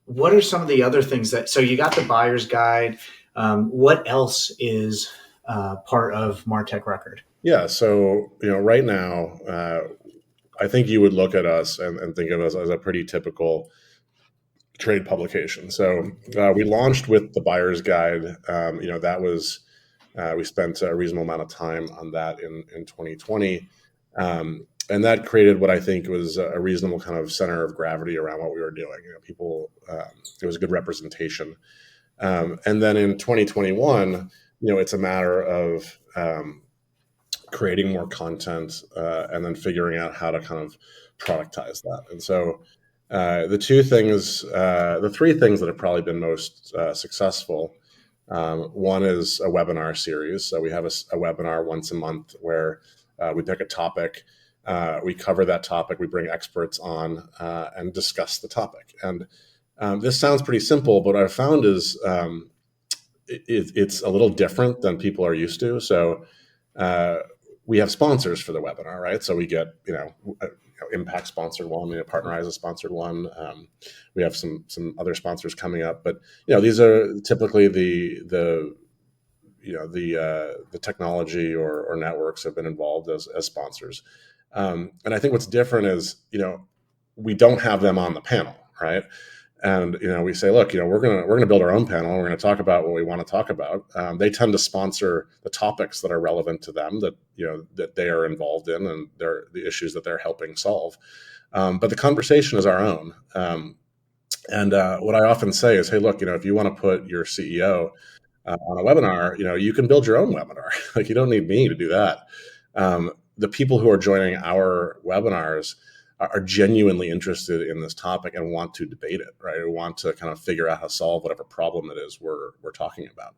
What are some of the other things so you got the buyer's guide. What else is part of Martech Record? Yeah. So, right now, I think you would look at us and think of us as a pretty typical trade publication. So we launched with the buyer's guide. That was, we spent a reasonable amount of time on that in 2020. And that created what I think was a reasonable kind of center of gravity around what we were doing. People, it was a good representation And then in 2021, it's a matter of creating more content and then figuring out how to kind of productize that. And so the three things that have probably been most successful, one is a webinar series. So we have a webinar once a month where we pick a topic, we cover that topic, we bring experts on and discuss the topic. And this sounds pretty simple, but what I've found is it's a little different than people are used to. So we have sponsors for the webinar, right? So we get, Impact sponsored one, Partnerize a sponsored one. We have some other sponsors coming up, but these are typically the technology or networks have been involved as sponsors. And I think what's different is, we don't have them on the panel, right? And we say, look, we're gonna build our own panel. We're gonna talk about what we want to talk about. They tend to sponsor the topics that are relevant to them, that that they are involved in, and the issues that they're helping solve. But the conversation is our own. And what I often say is, hey, look, if you want to put your CEO on a webinar, you can build your own webinar. Like, you don't need me to do that. The people who are joining our webinars are genuinely interested in this topic and want to debate it, right? Or want to kind of figure out how to solve whatever problem it is we're talking about,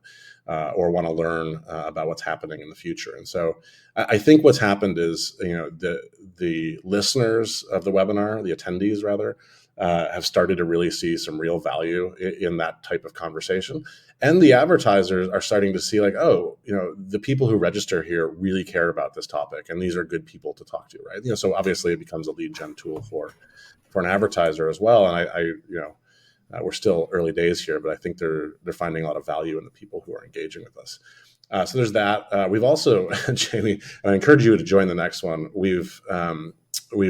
or want to learn about what's happening in the future. And so I think what's happened is, the listeners of the webinar, the attendees rather, have started to really see some real value in that type of conversation. And the advertisers are starting to see, like, oh, the people who register here really care about this topic, and these are good people to talk to, right? So obviously it becomes a lead gen tool for an advertiser as well. And we're still early days here, but I think they're finding a lot of value in the people who are engaging with us. So there's that. We've also, Jamie, and I encourage you to join the next one. We've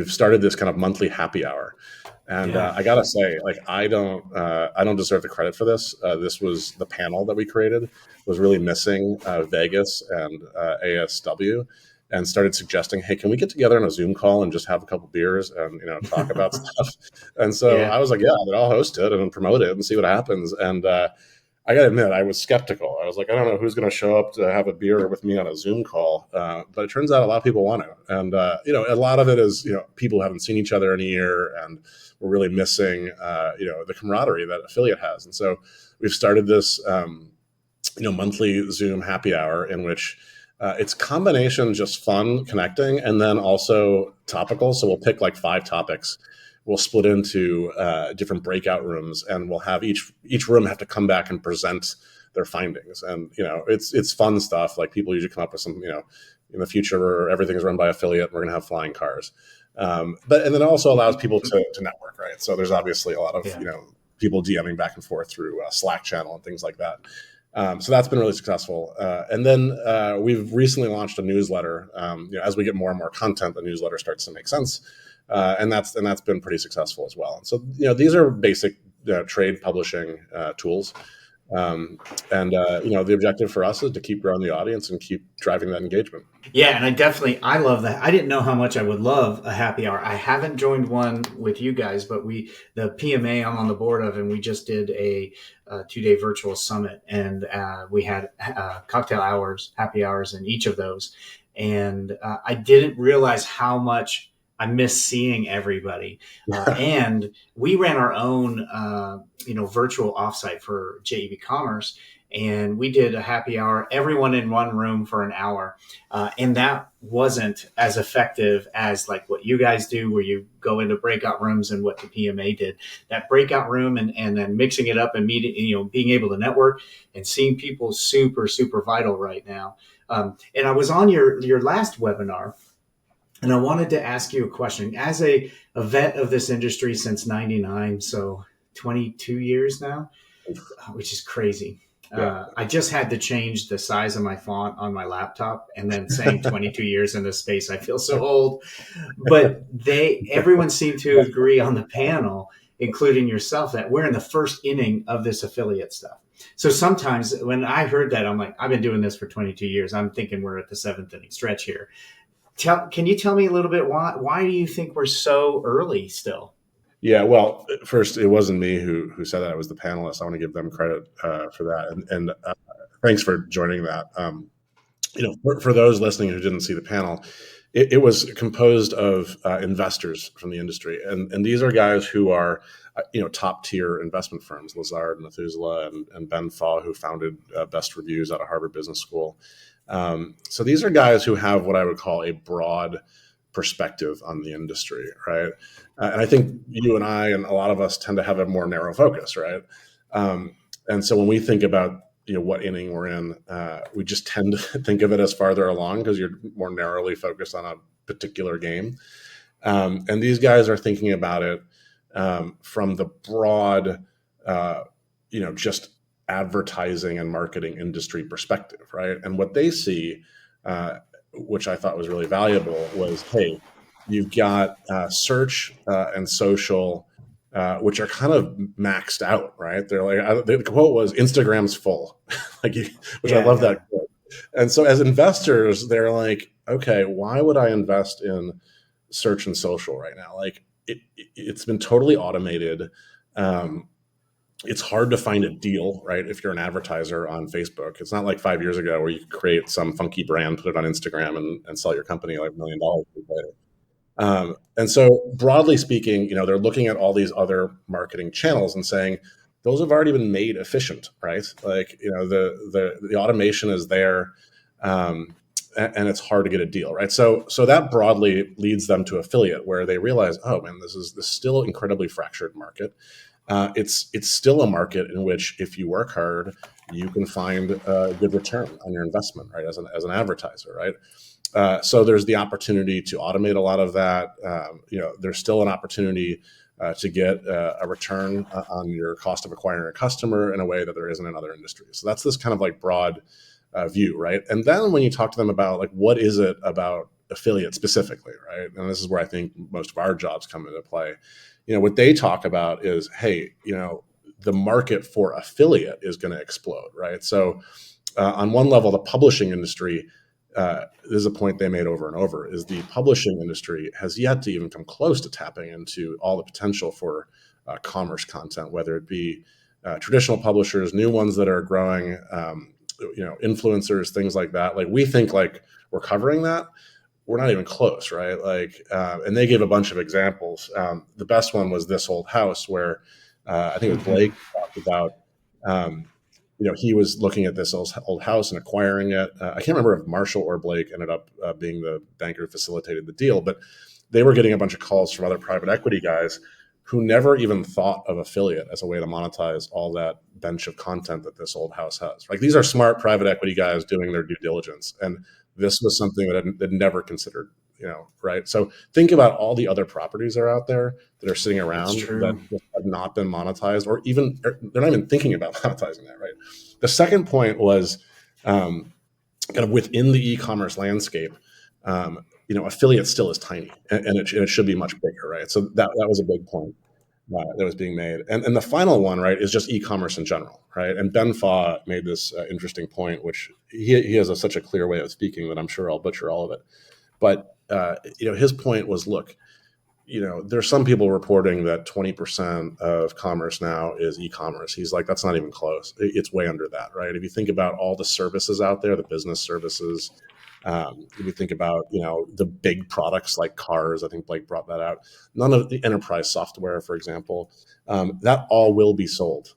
started this kind of monthly happy hour. And I gotta say, like, I don't deserve the credit for this. This was the panel that we created was really missing Vegas and ASW, and started suggesting, hey, can we get together on a Zoom call and just have a couple beers and talk about stuff? And so I was like, yeah, I'll host it and promote it and see what happens. And I gotta admit, I was skeptical. I was like, I don't know who's going to show up to have a beer with me on a Zoom call. But it turns out a lot of people want to. And, a lot of it is, people haven't seen each other in a year, and we're really missing, the camaraderie that affiliate has. And so we've started this, monthly Zoom happy hour in which it's combination just fun connecting and then also topical. So we'll pick like 5 topics. We'll split into different breakout rooms, and we'll have each room have to come back and present their findings. And it's fun stuff. Like, people usually come up with some, in the future where everything is run by affiliate, we're going to have flying cars. And then it also allows people to network, right? So there's obviously a lot of people DMing back and forth through Slack channel and things like that. So that's been really successful. And then we've recently launched a newsletter. As we get more and more content, the newsletter starts to make sense. And that's been pretty successful as well. So these are basic trade publishing tools, and the objective for us is to keep growing the audience and keep driving that engagement. Yeah, and I love that. I didn't know how much I would love a happy hour. I haven't joined one with you guys, but the PMA I'm on the board of, and we just did a 2-day virtual summit, and we had cocktail hours, happy hours in each of those, and I didn't realize how much I miss seeing everybody. And we ran our own, virtual offsite for JEBCommerce, and we did a happy hour, everyone in one room for an hour. And that wasn't as effective as like what you guys do, where you go into breakout rooms, and what the PMA did. That breakout room and then mixing it up and being able to network and seeing people super, super vital right now. And I was on your last webinar, and I wanted to ask you a question. As a vet of this industry since '99, so 22 years now, which is crazy. I just had to change the size of my font on my laptop, and then saying 22 years in this space, I feel so old. But everyone seemed to agree on the panel, including yourself, that we're in the first inning of this affiliate stuff. So sometimes when I heard that, I'm like, I've been doing this for 22 years. I'm thinking we're at the 7th inning stretch here. Can you tell me a little bit why do you think we're so early still? Yeah, well, first, it wasn't me who said that. It was the panelists. I want to give them credit for that, and thanks for joining that. For those listening who didn't see the panel, it was composed of investors from the industry, and these are guys who are top tier investment firms, Lazard, Methuselah, and Ben Faw, who founded Best Reviews out of Harvard Business School. So these are guys who have what I would call a broad perspective on the industry, right? And I think you and I and a lot of us tend to have a more narrow focus, right? And so when we think about what inning we're in, we just tend to think of it as farther along because you're more narrowly focused on a particular game. And these guys are thinking about it from the broad, just advertising and marketing industry perspective, right? And what they see, which I thought was really valuable, was, hey, you've got search and social, which are kind of maxed out, right? They're like, the quote was, "Instagram's full," which I love that quote. And so as investors, they're like, okay, why would I invest in search and social right now? Like it's been totally automated. It's hard to find a deal, right? If you're an advertiser on Facebook, it's not like 5 years ago where you could create some funky brand, put it on Instagram and sell your company like $1 million later. And so broadly speaking, they're looking at all these other marketing channels and saying, those have already been made efficient, right? Like, the automation is there, and it's hard to get a deal, right? So that broadly leads them to affiliate, where they realize, oh man, this is still incredibly fractured market. It's still a market in which if you work hard, you can find a good return on your investment, right? As an advertiser, right? So there's the opportunity to automate a lot of that. There's still an opportunity to get a return on your cost of acquiring a customer in a way that there isn't in other industries. So that's this kind of like broad view, right? And then when you talk to them about like, what is it about affiliate specifically, right? And this is where I think most of our jobs come into play. What they talk about is, hey, the market for affiliate is going to explode, right? So on one level, the publishing industry, this is a point they made over and over, is the publishing industry has yet to even come close to tapping into all the potential for commerce content, whether it be traditional publishers, new ones that are growing, influencers, things like that. Like we think like we're covering that. We're not even close, right? Like, and they gave a bunch of examples. The best one was This Old House, where I think it was Blake talked about, he was looking at this old house and acquiring it. I can't remember if Marshall or Blake ended up being the banker who facilitated the deal, but they were getting a bunch of calls from other private equity guys who never even thought of affiliate as a way to monetize all that bench of content that This Old House has. Like these are smart private equity guys doing their due diligence. And this was something that they'd never considered, right? So think about all the other properties that are out there that are sitting around that have not been monetized, or they're not even thinking about monetizing that, right? The second point was kind of within the e-commerce landscape, affiliate still is tiny, and it should be much bigger, right? So that was a big point that was being made. And the final one, right, is just e-commerce in general, right? And Ben Faw made this interesting point, which he has such a clear way of speaking that I'm sure I'll butcher all of it. But, his point was, look, there's some people reporting that 20% of commerce now is e-commerce. He's like, that's not even close. It's way under that, right? If you think about all the services out there, the business services, if you think about, the big products like cars, I think Blake brought that out. None of the enterprise software, for example, that all will be sold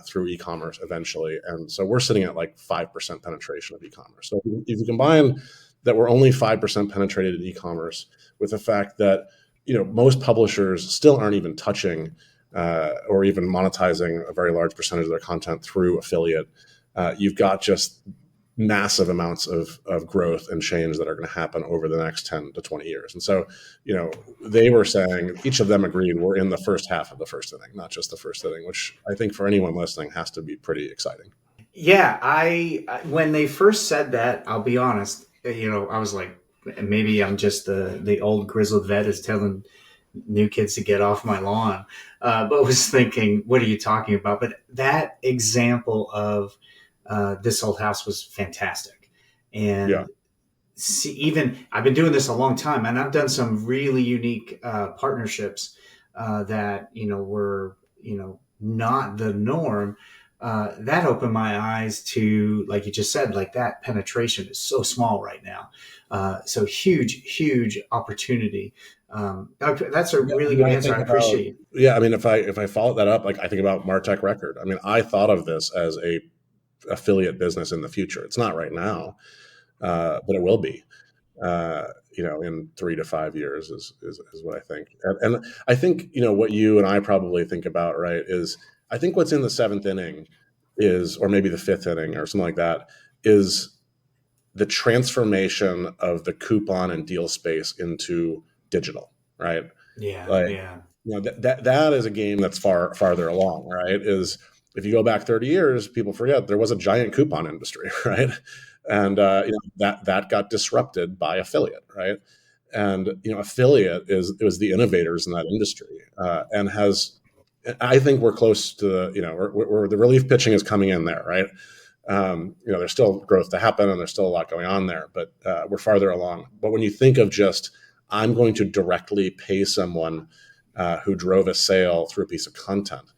through e-commerce eventually. And so we're sitting at like 5% penetration of e-commerce. So if you combine that we're only 5% penetrated in e-commerce with the fact that, most publishers still aren't even touching or even monetizing a very large percentage of their content through affiliate, you've got just massive amounts of growth and change that are going to happen over the next 10 to 20 years. And so, they were saying, each of them agreed we're in the first half of the first inning, not just the first inning, which I think for anyone listening has to be pretty exciting. Yeah, I when they first said that, I'll be honest, I was like, maybe I'm just the old grizzled vet is telling new kids to get off my lawn, but was thinking, what are you talking about? But that example of This Old House was fantastic. And see, even I've been doing this a long time, and I've done some really unique partnerships that, were, not the norm, that opened my eyes to, like you just said, like that penetration is so small right now. So huge opportunity. That's a really good answer. I appreciate it. Yeah, I mean, if I follow that up, like I think about Martech Record. I mean, I thought of this as a affiliate business in the future. It's not right now, but it will be. In 3 to 5 years is what I think. And I think, what you and I probably think about, right, is I think what's in the 7th inning is, or maybe the 5th inning or something like that, is the transformation of the coupon and deal space into digital, right? Yeah. Like, Yeah. that is a game that's farther along, right? Is if you go back 30 years, people forget there was a giant coupon industry, right? And that got disrupted by affiliate, right? And affiliate it was the innovators in that industry, and has. I think we're close to we're the relief pitching is coming in there, right? There's still growth to happen, and there's still a lot going on there, but we're farther along. But when you think of just, I'm going to directly pay someone who drove a sale through a piece of content,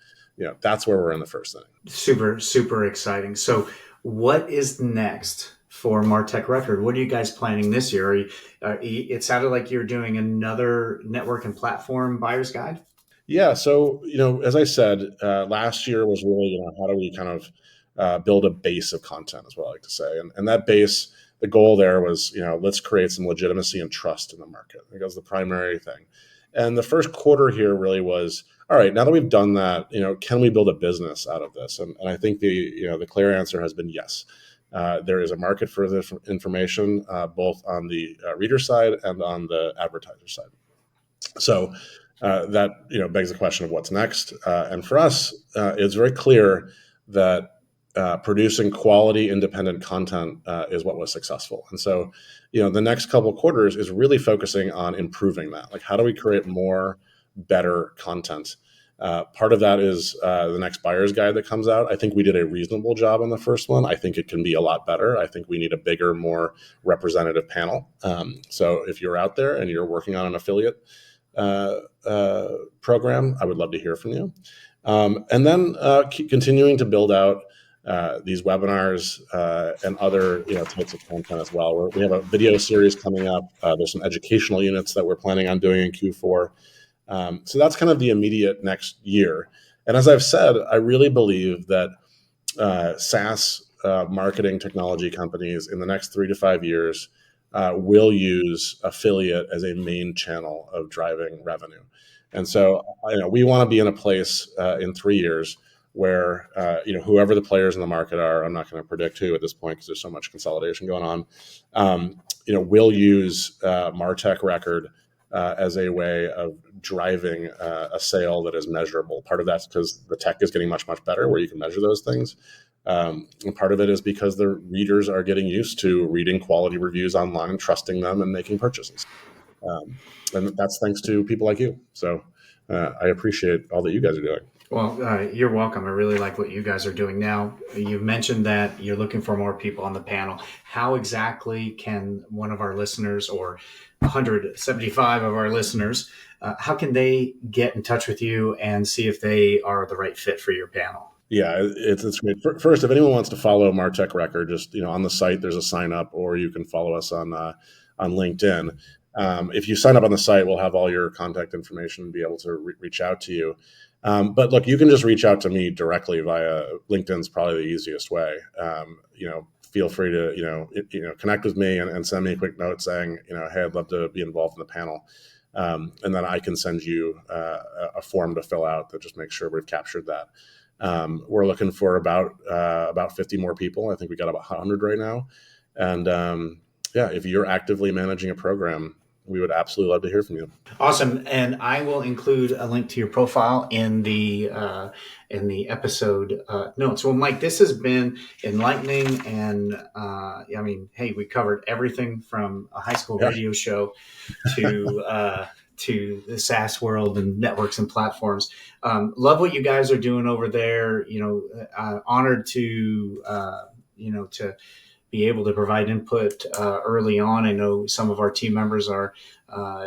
that's where we're in the first inning. Super exciting. So what is next for Martech Record? What are you guys planning this year? It sounded like you're doing another network and platform buyer's guide. Yeah. So, as I said, last year was really, how do we kind of build a base of content, is what I like to say. And that base, the goal there was, let's create some legitimacy and trust in the market. I think that was the primary thing. And the first quarter here really was, all right, now that we've done that, can we build a business out of this? And I think the clear answer has been yes. There is a market for this information, both on the reader side and on the advertiser side. So that begs the question of what's next. And for us, it's very clear that producing quality independent content is what was successful. And so, the next couple of quarters is really focusing on improving that. Like, how do we create more better content? Part of that is the next buyer's guide that comes out. I think we did a reasonable job on the first one. I think it can be a lot better. I think we need a bigger, more representative panel. So if you're out there and you're working on an affiliate program, I would love to hear from you. And then keep continuing to build out these webinars and other types of content as well. We have a video series coming up. There's some educational units that we're planning on doing in Q4. So that's kind of the immediate next year. And as I've said, I really believe that SaaS marketing technology companies in the next 3 to 5 years will use affiliate as a main channel of driving revenue. And so, we want to be in a place in 3 years where, whoever the players in the market are, I'm not going to predict who at this point because there's so much consolidation going on, will use Martech Record as a way of driving a sale that is measurable. Part of that's because the tech is getting much, much better where you can measure those things. And part of it is because the readers are getting used to reading quality reviews online, trusting them, and making purchases. And that's thanks to people like you. So I appreciate all that you guys are doing. Well, you're welcome. I really like what you guys are doing now. You mentioned that you're looking for more people on the panel. How exactly can one of our listeners, or 175 of our listeners, how can they get in touch with you and see if they are the right fit for your panel? Yeah, it's great. First, if anyone wants to follow Martech Record, just on the site, there's a sign up, or you can follow us on LinkedIn. If you sign up on the site, we'll have all your contact information and be able to reach out to you. But look, you can just reach out to me directly via LinkedIn's probably the easiest way. Feel free to connect with me and send me a quick note saying hey, I'd love to be involved in the panel, and then I can send you a form to fill out that just makes sure we've captured that. We're looking for about 50 more people. I think we got about 100 right now, and if you're actively managing a program, we would absolutely love to hear from you. Awesome. And I will include a link to your profile in the episode notes. Well, Mike, this has been enlightening. And hey, we covered everything from a high school radio show to the SaaS world and networks and platforms. Love what you guys are doing over there. Honored to be able to provide input early on. I know some of our team members are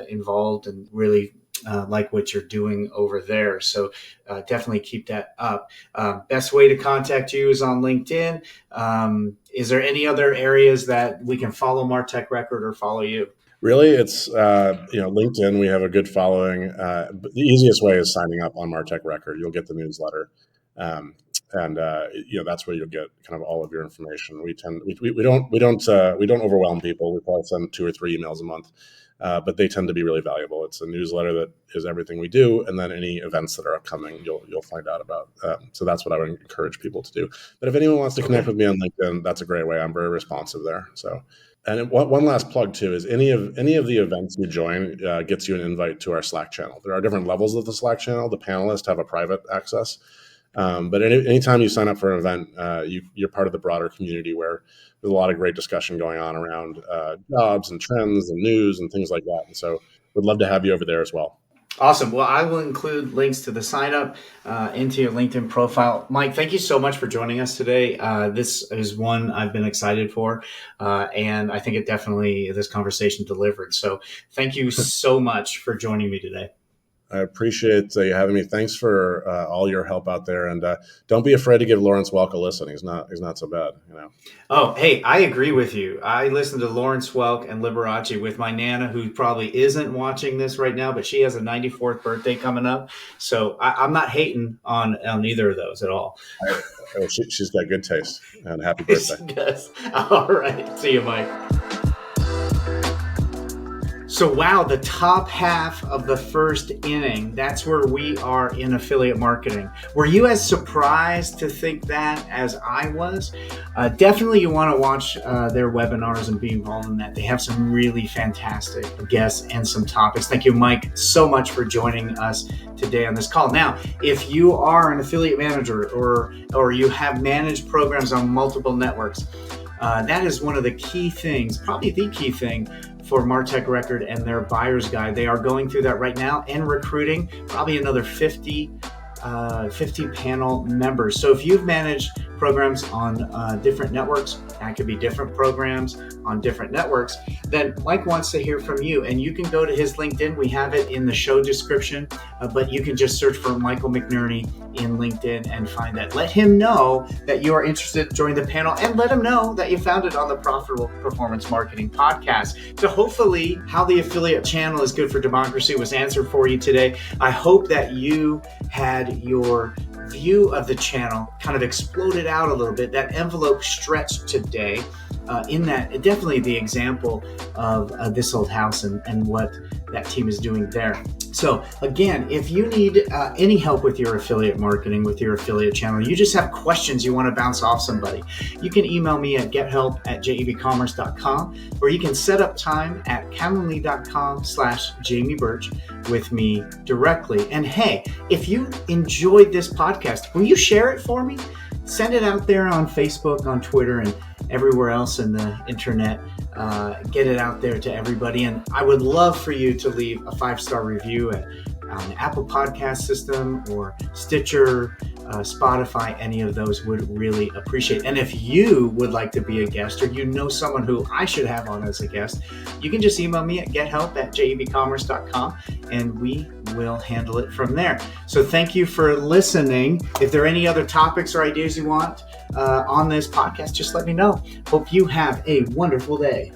involved and really like what you're doing over there. So definitely keep that up. Best way to contact you is on LinkedIn. Is there any other areas that we can follow Martech Record or follow you? Really, it's LinkedIn. We have a good following. But the easiest way is signing up on Martech Record. You'll get the newsletter, and that's where you'll get kind of all of your information. We don't overwhelm people. We probably send 2 or 3 emails a month, but they tend to be really valuable. It's a newsletter that is everything we do, and then any events that are upcoming, you'll find out about. So that's what I would encourage people to do. But if anyone wants to connect with me on LinkedIn, that's a great way. I'm very responsive there. So. And one last plug too is any of the events you join gets you an invite to our Slack channel. There are different levels of the Slack channel. The panelists have a private access, but anytime you sign up for an event, you're part of the broader community where there's a lot of great discussion going on around jobs and trends and news and things like that. And so we'd love to have you over there as well. Awesome. Well, I will include links to the sign up into your LinkedIn profile. Mike, thank you so much for joining us today. This is one I've been excited for, and I think this conversation delivered. So thank you so much for joining me today. I appreciate you having me. Thanks for all your help out there, and don't be afraid to give Lawrence Welk a listen. He's not so bad, Oh, hey, I agree with you. I listened to Lawrence Welk and Liberace with my Nana, who probably isn't watching this right now, but she has a 94th birthday coming up. So I'm not hating on either of those at all. She's got good taste, and happy birthday. She does. All right. See you, Mike. So, wow, the top half of the first inning, that's where we are in affiliate marketing. Were you as surprised to think that as I was? Definitely you want to watch their webinars and be involved in that. They have some really fantastic guests and some topics. Thank you, Mike, so much for joining us today on this call. Now, if you are an affiliate manager or you have managed programs on multiple networks, that is one of the key things, probably the key thing for Martech Record and their buyer's guide. They are going through that right now and recruiting probably another 50 panel members. So if you've managed programs on different networks, that could be different programs on different networks, then Mike wants to hear from you. And you can go to his LinkedIn. We have it in the show description, but you can just search for Michael McNerney in LinkedIn and find that. Let him know that you are interested to join the panel, and let him know that you found it on the Profitable Performance Marketing Podcast. So hopefully how the affiliate channel is good for democracy was answered for you today. I hope that you had your view of the channel kind of exploded out a little bit, that envelope stretched today, in that definitely the example of This Old House and what that team is doing there. So again, if you need any help with your affiliate marketing, with your affiliate channel, you just have questions you want to bounce off somebody, you can email me at gethelp@JEBCommerce.com, or you can set up time at calendly.com/Jamie Birch with me directly. And hey, if you enjoyed this podcast, will you share it for me? Send it out there on Facebook, on Twitter, and everywhere else in the internet. Get it out there to everybody. And I would love for you to leave a 5-star review on the Apple Podcast system or Stitcher, Spotify. Any of those would really appreciate. And if you would like to be a guest, or you know someone who I should have on as a guest, you can just email me at gethelp@JEBCommerce.com, and we will handle it from there. So thank you for listening. If there are any other topics or ideas you want on this podcast, just let me know. Hope you have a wonderful day.